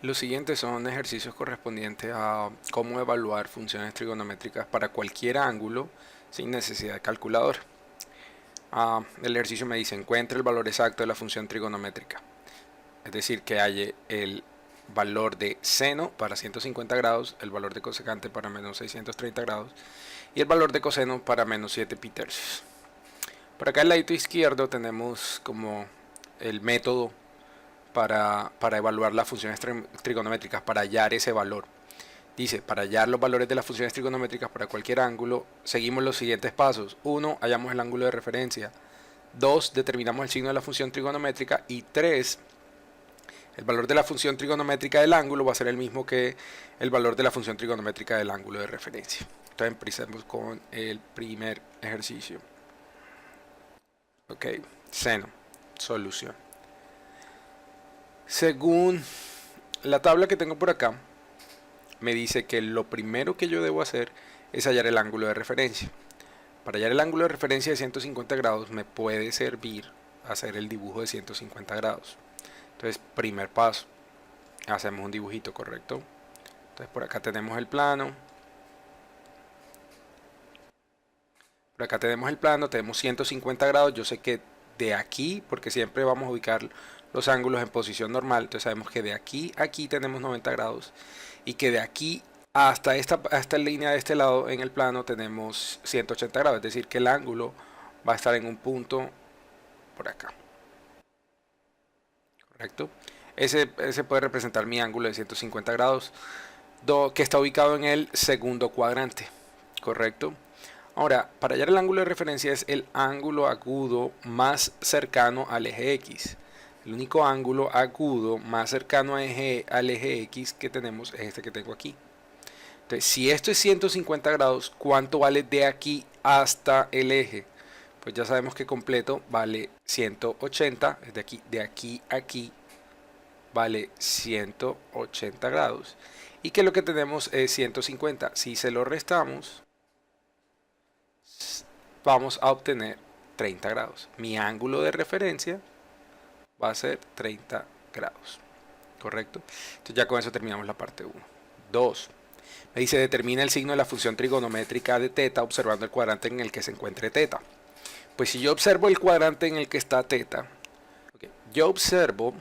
Los siguientes son ejercicios correspondientes a cómo evaluar funciones trigonométricas para cualquier ángulo sin necesidad de calculador. El ejercicio me dice encuentre el valor exacto de la función trigonométrica, es decir, que halle el valor de seno para 150 grados, el valor de cosecante para menos 630 grados y el valor de coseno para menos 7 pi tercios. Por acá al ladito izquierdo tenemos como el método para evaluar las funciones trigonométricas, para hallar ese valor. Dice, para hallar los valores de las funciones trigonométricas para cualquier ángulo, seguimos los siguientes pasos. 1. Hallamos el ángulo de referencia. 2. Determinamos el signo de la función trigonométrica. Y 3. El valor de la función trigonométrica del ángulo va a ser el mismo que el valor de la función trigonométrica del ángulo de referencia. Entonces empecemos con el primer ejercicio. Ok, seno, solución. Según la tabla que tengo por acá, me dice que lo primero que yo debo hacer es hallar el ángulo de referencia. Para hallar el ángulo de referencia de 150 grados me puede servir hacer el dibujo de 150 grados. Entonces, primer paso, hacemos un dibujito, ¿correcto? Entonces por acá tenemos el plano. Por acá tenemos el plano, tenemos 150 grados. Yo sé que de aquí, porque siempre vamos a ubicar los ángulos en posición normal, entonces sabemos que de aquí a aquí tenemos 90 grados y que de aquí hasta esta línea de este lado en el plano tenemos 180 grados, es decir que el ángulo va a estar en un punto por acá, ¿correcto? Ese puede representar mi ángulo de 150 grados que está ubicado en el segundo cuadrante, ¿correcto? Ahora, para hallar el ángulo de referencia es el ángulo agudo más cercano al eje X. El único ángulo agudo más cercano al eje X que tenemos es este que tengo aquí. Entonces, si esto es 150 grados, ¿cuánto vale de aquí hasta el eje? Pues ya sabemos que completo vale 180, es de aquí a aquí vale 180 grados. Y que lo que tenemos es 150. Si se lo restamos, vamos a obtener 30 grados. Mi ángulo de referencia va a ser 30 grados, ¿correcto? Entonces ya con eso terminamos la parte 1. 2. Me dice determina el signo de la función trigonométrica de teta observando el cuadrante en el que se encuentre teta. Pues si yo observo el cuadrante en el que está teta, yo observo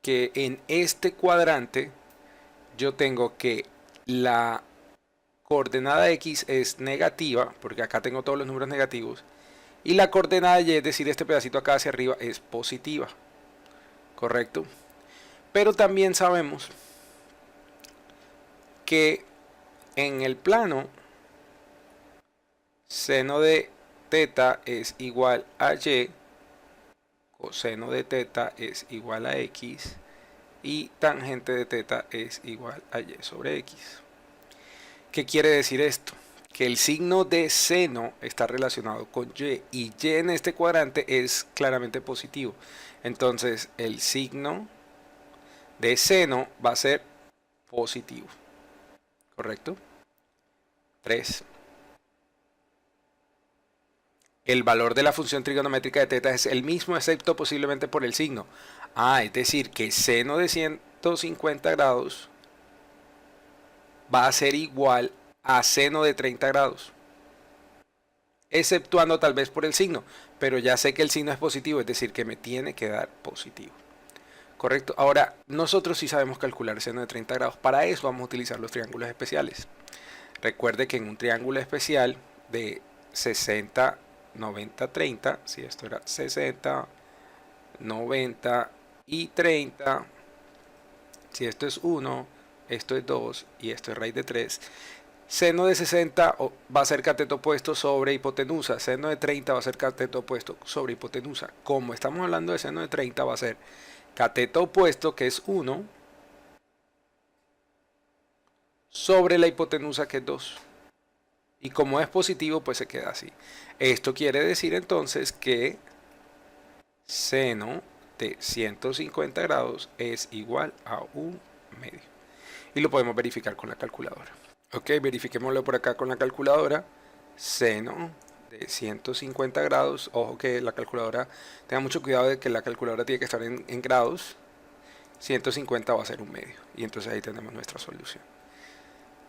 que en este cuadrante yo tengo que la coordenada X es negativa, porque acá tengo todos los números negativos, y la coordenada Y, es decir, este pedacito acá hacia arriba, es positiva, ¿correcto? Pero también sabemos que en el plano seno de teta es igual a Y, coseno de teta es igual a X, y tangente de teta es igual a Y sobre X. ¿Qué quiere decir esto? Que el signo de seno está relacionado con y Y en este cuadrante es claramente positivo. Entonces el signo de seno va a ser positivo, ¿correcto? 3. El valor de la función trigonométrica de teta es el mismo excepto posiblemente por el signo. Es decir que seno de 150 grados va a ser igual a seno de 30 grados. Exceptuando tal vez por el signo, pero ya sé que el signo es positivo, es decir que me tiene que dar positivo. Correcto. Ahora, nosotros sí sabemos calcular seno de 30 grados. Para eso vamos a utilizar los triángulos especiales. Recuerde que en un triángulo especial de 60, 90, 30, si esto era 60, 90 y 30, si esto es 1, esto es 2 y esto es raíz de 3, seno de 60 va a ser cateto opuesto sobre hipotenusa, seno de 30 va a ser cateto opuesto sobre hipotenusa. Como estamos hablando de seno de 30, va a ser cateto opuesto, que es 1, sobre la hipotenusa, que es 2. Y como es positivo, pues se queda así. Esto quiere decir entonces que seno de 150 grados es igual a 1 medio. Y lo podemos verificar con la calculadora. Ok, verifiquémoslo por acá con la calculadora. Seno de 150 grados. Ojo que la calculadora, tenga mucho cuidado de que la calculadora tiene que estar en grados. 150 va a ser un medio. Y entonces ahí tenemos nuestra solución.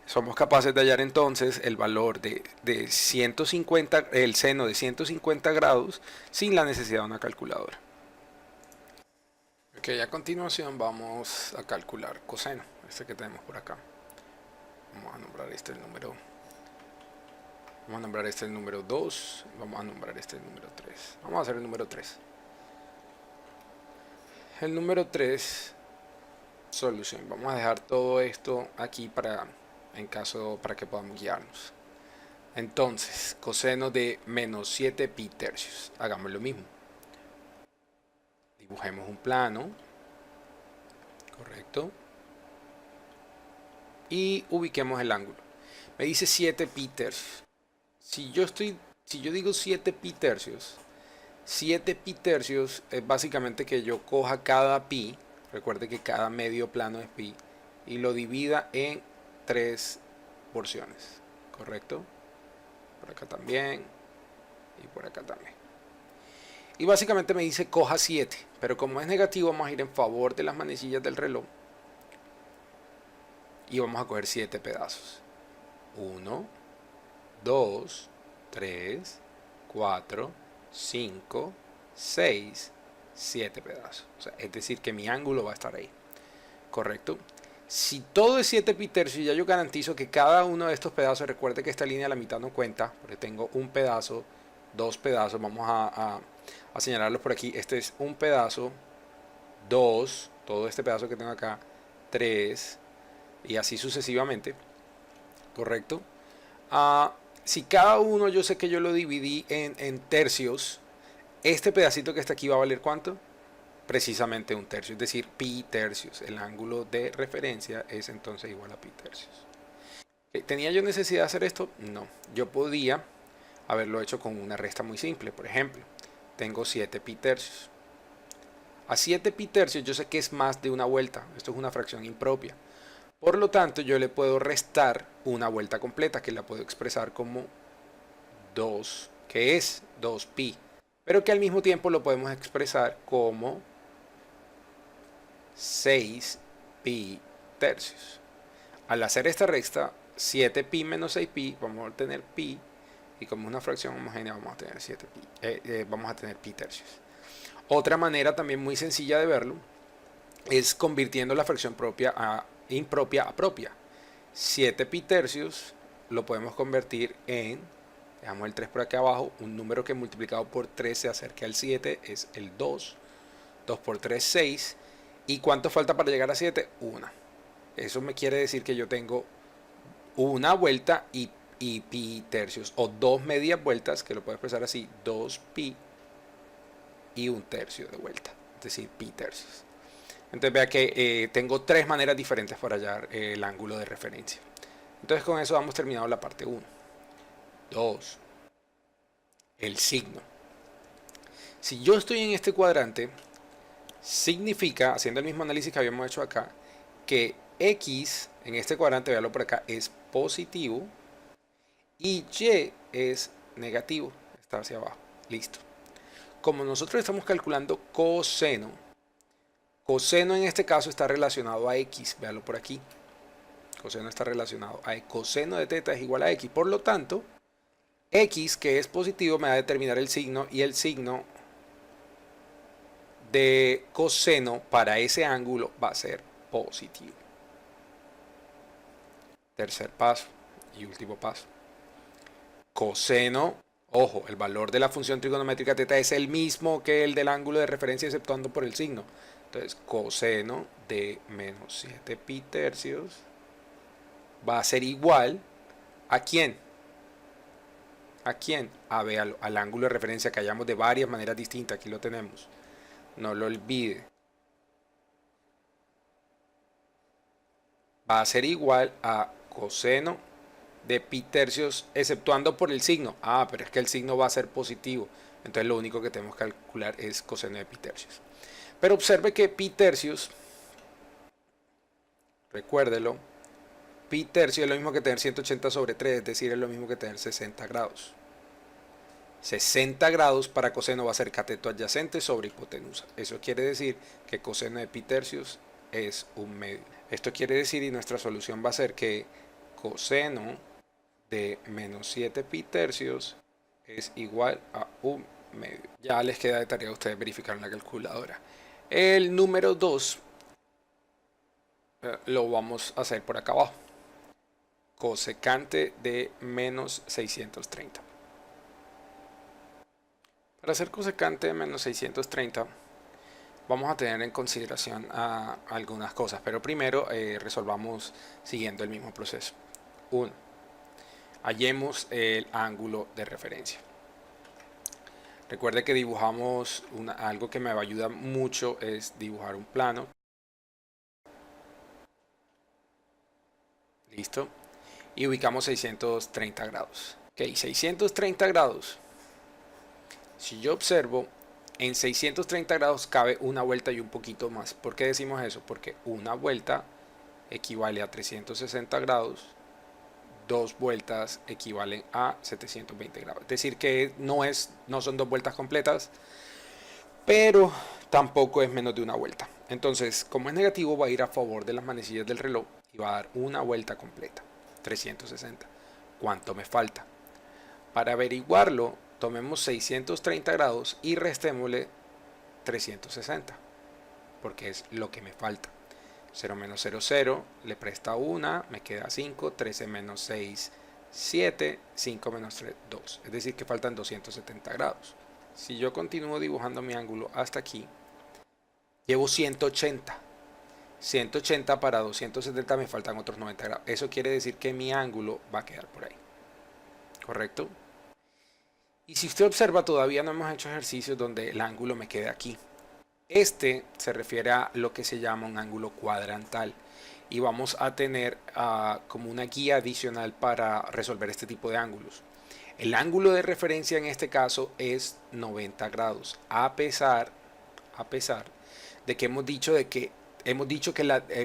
Somos capaces de hallar entonces el valor de 150, el seno de 150 grados sin la necesidad de una calculadora. Ok, a continuación vamos a calcular coseno, este que tenemos por acá. Vamos a nombrar este el número. Vamos a nombrar este el número 2. Vamos a nombrar este el número 3. Vamos a hacer el número 3. El número 3, solución. Vamos a dejar todo esto aquí para que podamos guiarnos. Entonces, coseno de menos 7 pi tercios. Hagamos lo mismo. Dibujemos un plano. Correcto. Y ubiquemos el ángulo. Me dice 7 pi tercios. Si yo digo 7 pi tercios, 7 pi tercios es básicamente que yo coja cada pi, recuerde que cada medio plano es pi, y lo divida en 3 porciones, ¿correcto? Por acá también, y por acá también. Y básicamente me dice coja 7, pero como es negativo vamos a ir en favor de las manecillas del reloj, y vamos a coger 7 pedazos. 1, 2, 3, 4, 5, 6, 7 pedazos. O sea, es decir, que mi ángulo va a estar ahí. ¿Correcto? Si todo es 7 pi tercios, ya yo garantizo que cada uno de estos pedazos, recuerde que esta línea a la mitad no cuenta, porque tengo un pedazo, dos pedazos, vamos a señalarlos por aquí. Este es un pedazo, 2, todo este pedazo que tengo acá, 3, y así sucesivamente. ¿Correcto? Si cada uno yo sé que yo lo dividí en tercios, este pedacito que está aquí va a valer ¿cuánto? Precisamente un tercio, es decir, pi tercios. El ángulo de referencia es entonces igual a pi tercios. ¿Tenía yo necesidad de hacer esto? No. Yo podía haberlo hecho con una resta muy simple. Por ejemplo, tengo 7 pi tercios. A 7 pi tercios yo sé que es más de una vuelta. Esto es una fracción impropia. Por lo tanto, yo le puedo restar una vuelta completa, que la puedo expresar como 2, que es 2 pi, pero que al mismo tiempo lo podemos expresar como 6 pi tercios. Al hacer esta resta, 7 pi menos 6 pi, vamos a obtener pi, y como es una fracción homogénea vamos a tener 7 pi, vamos a tener pi tercios. Otra manera también muy sencilla de verlo es convirtiendo la fracción impropia a propia. 7 pi tercios lo podemos convertir en, dejamos el 3 por aquí abajo, un número que multiplicado por 3 se acerca al 7, es el 2. 2 por 3, 6. ¿Y cuánto falta para llegar a 7? 1. Eso me quiere decir que yo tengo una vuelta y pi tercios, o dos medias vueltas, que lo puedo expresar así, 2 pi y un tercio de vuelta, es decir, pi tercios. Entonces vea que tengo tres maneras diferentes para hallar el ángulo de referencia. Entonces con eso hemos terminado la parte 1. 2. El signo. Si yo estoy en este cuadrante, significa, haciendo el mismo análisis que habíamos hecho acá, que X en este cuadrante, véalo por acá, es positivo y Y es negativo, está hacia abajo. Listo. Como nosotros estamos calculando coseno, coseno en este caso está relacionado a X, véalo por aquí. Coseno está relacionado a coseno de teta es igual a X, por lo tanto, X, que es positivo, me va a determinar el signo, y el signo de coseno para ese ángulo va a ser positivo. Tercer paso y último paso. Coseno, ojo, el valor de la función trigonométrica teta es el mismo que el del ángulo de referencia exceptuando por el signo. Entonces, coseno de menos 7 pi tercios va a ser igual ¿a quién? ¿A quién? Al ángulo de referencia que hallamos de varias maneras distintas. Aquí lo tenemos. No lo olvide. Va a ser igual a coseno de pi tercios exceptuando por el signo. Ah, pero es que el signo va a ser positivo. Entonces lo único que tenemos que calcular es coseno de pi tercios. Pero observe que pi tercios, recuérdelo, pi tercio es lo mismo que tener 180 sobre 3, es decir, es lo mismo que tener 60 grados. 60 grados para coseno va a ser cateto adyacente sobre hipotenusa. Eso quiere decir que coseno de pi tercios es 1/2. Esto quiere decir, y nuestra solución va a ser que coseno de menos 7 pi tercios es igual a 1/2. Ya les queda de tarea a ustedes verificar en la calculadora. El número 2 lo vamos a hacer por acá abajo. Cosecante de menos 630. Para hacer cosecante de menos 630 vamos a tener en consideración algunas cosas, pero primero resolvamos siguiendo el mismo proceso. 1. Hallemos el ángulo de referencia. Recuerde que dibujamos algo que me ayuda mucho es dibujar un plano. Listo. Y ubicamos 630 grados. Ok, 630 grados. Si yo observo, en 630 grados cabe una vuelta y un poquito más. ¿Por qué decimos eso? Porque una vuelta equivale a 360 grados, dos vueltas equivalen a 720 grados. Es decir, que no son dos vueltas completas, pero tampoco es menos de una vuelta. Entonces, como es negativo, va a ir a favor de las manecillas del reloj y va a dar una vuelta completa, 360. ¿Cuánto me falta? Para averiguarlo, tomemos 630 grados y restémosle 360, porque es lo que me falta. 0 menos 0, 0, le presta 1, me queda 5, 13 menos 6, 7, 5 menos 3, 2. Es decir, que faltan 270 grados. Si yo continúo dibujando mi ángulo hasta aquí, llevo 180. 180 para 270 me faltan otros 90 grados. Eso quiere decir que mi ángulo va a quedar por ahí. ¿Correcto? Y si usted observa, todavía no hemos hecho ejercicios donde el ángulo me quede aquí. Este se refiere a lo que se llama un ángulo cuadrantal. Y vamos a tener como una guía adicional para resolver este tipo de ángulos. El ángulo de referencia en este caso es 90 grados, a pesar de que hemos dicho que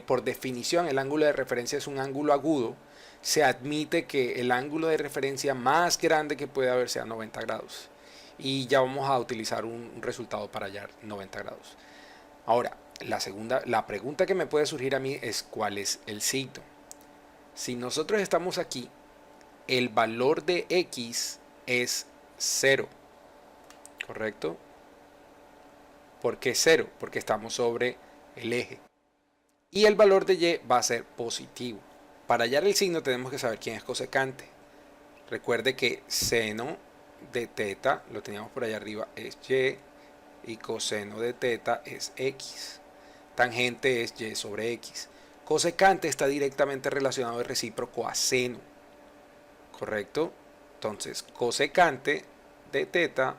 por definición el ángulo de referencia es un ángulo agudo. Se admite que el ángulo de referencia más grande que puede haber sea 90 grados. Y ya vamos a utilizar un resultado para hallar 90 grados. Ahora, la pregunta que me puede surgir a mí es ¿cuál es el signo? Si nosotros estamos aquí, el valor de X es 0, ¿correcto? ¿Por qué 0? Porque estamos sobre el eje. Y el valor de Y va a ser positivo. Para hallar el signo tenemos que saber quién es cosecante. Recuerde que seno de teta, lo teníamos por allá arriba, es Y, y coseno de teta es X. Tangente es Y sobre X. Cosecante está directamente relacionado y recíproco a seno, ¿correcto? Entonces, cosecante de teta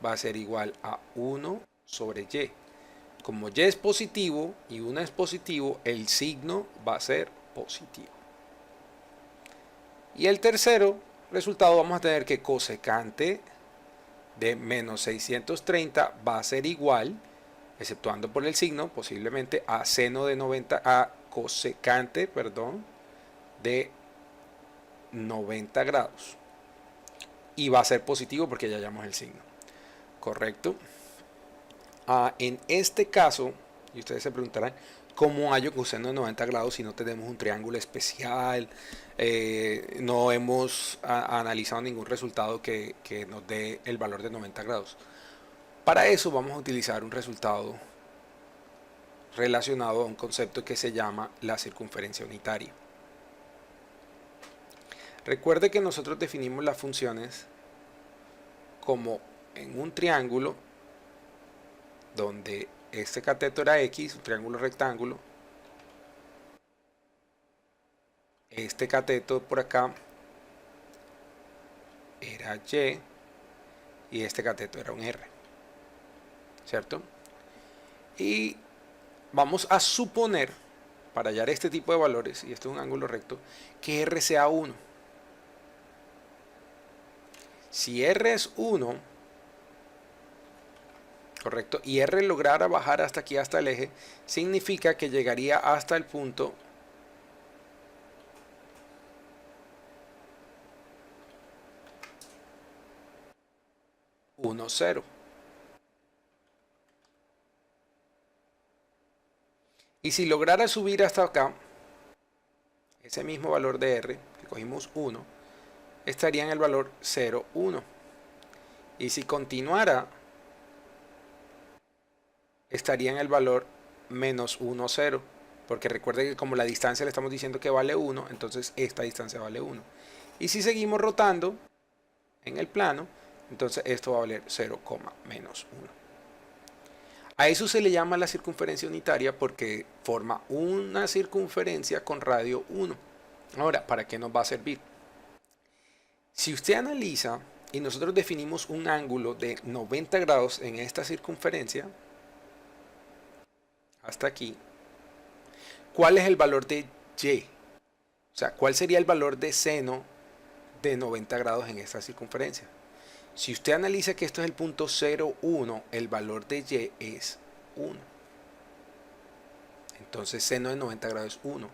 va a ser igual a 1 sobre Y. Como Y es positivo y 1 es positivo, el signo va a ser positivo. Y el tercero resultado vamos a tener que cosecante de menos 630 va a ser igual, exceptuando por el signo, posiblemente a seno de 90, a cosecante, perdón, de 90 grados. Y va a ser positivo porque ya hallamos el signo. ¿Correcto? En este caso, y ustedes se preguntarán, ¿cómo hallo coseno de 90 grados si no tenemos un triángulo especial? No hemos analizado ningún resultado que nos dé el valor de 90 grados. Para eso vamos a utilizar un resultado relacionado a un concepto que se llama la circunferencia unitaria. Recuerde que nosotros definimos las funciones como en un triángulo donde este cateto era X, un triángulo rectángulo. Este cateto por acá era Y y este cateto era un R, ¿cierto? Y vamos a suponer, para hallar este tipo de valores, y esto es un ángulo recto, que R sea 1. Si R es 1, correcto, y R lograra bajar hasta aquí, hasta el eje, significa que llegaría hasta el punto uno, 0. Y si lograra subir hasta acá, ese mismo valor de R, que cogimos 1, estaría en el valor 0, 1. Y si continuara, estaría en el valor menos 1, 0. Porque recuerde que como la distancia le estamos diciendo que vale 1, entonces esta distancia vale 1. Y si seguimos rotando en el plano, entonces esto va a valer 0, menos 1. A eso se le llama la circunferencia unitaria porque forma una circunferencia con radio 1. Ahora, ¿para qué nos va a servir? Si usted analiza y nosotros definimos un ángulo de 90 grados en esta circunferencia, hasta aquí, ¿cuál es el valor de y? O sea, ¿cuál sería el valor de seno de 90 grados en esta circunferencia? Si usted analiza que esto es el punto 0,1, el valor de y es 1. Entonces seno de 90 grados es 1.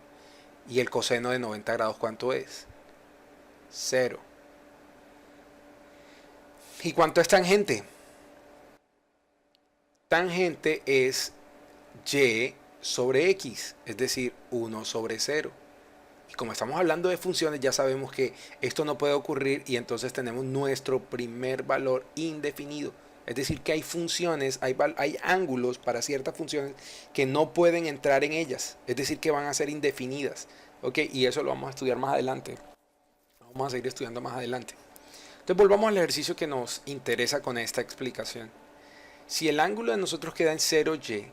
¿Y el coseno de 90 grados cuánto es? 0. ¿Y cuánto es tangente? Tangente es y sobre x, es decir, 1 sobre 0. Y como estamos hablando de funciones, ya sabemos que esto no puede ocurrir y entonces tenemos nuestro primer valor indefinido. Es decir, que hay funciones, hay ángulos para ciertas funciones que no pueden entrar en ellas. Es decir, que van a ser indefinidas. ¿Ok? Y eso lo vamos a estudiar más adelante. Vamos a seguir estudiando más adelante. Entonces volvamos al ejercicio que nos interesa con esta explicación. Si el ángulo de nosotros queda en 0y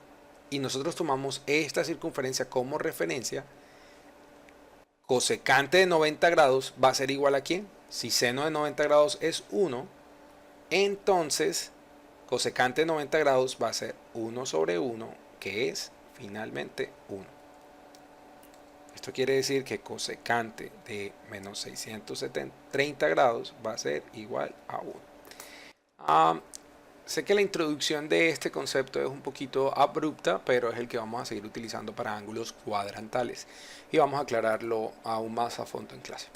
y nosotros tomamos esta circunferencia como referencia, cosecante de 90 grados va a ser igual a ¿quién? Si seno de 90 grados es 1, entonces cosecante de 90 grados va a ser 1 sobre 1, que es finalmente 1. Esto quiere decir que cosecante de menos 630 grados va a ser igual a 1. Sé que la introducción de este concepto es un poquito abrupta, pero es el que vamos a seguir utilizando para ángulos cuadrantales y vamos a aclararlo aún más a fondo en clase.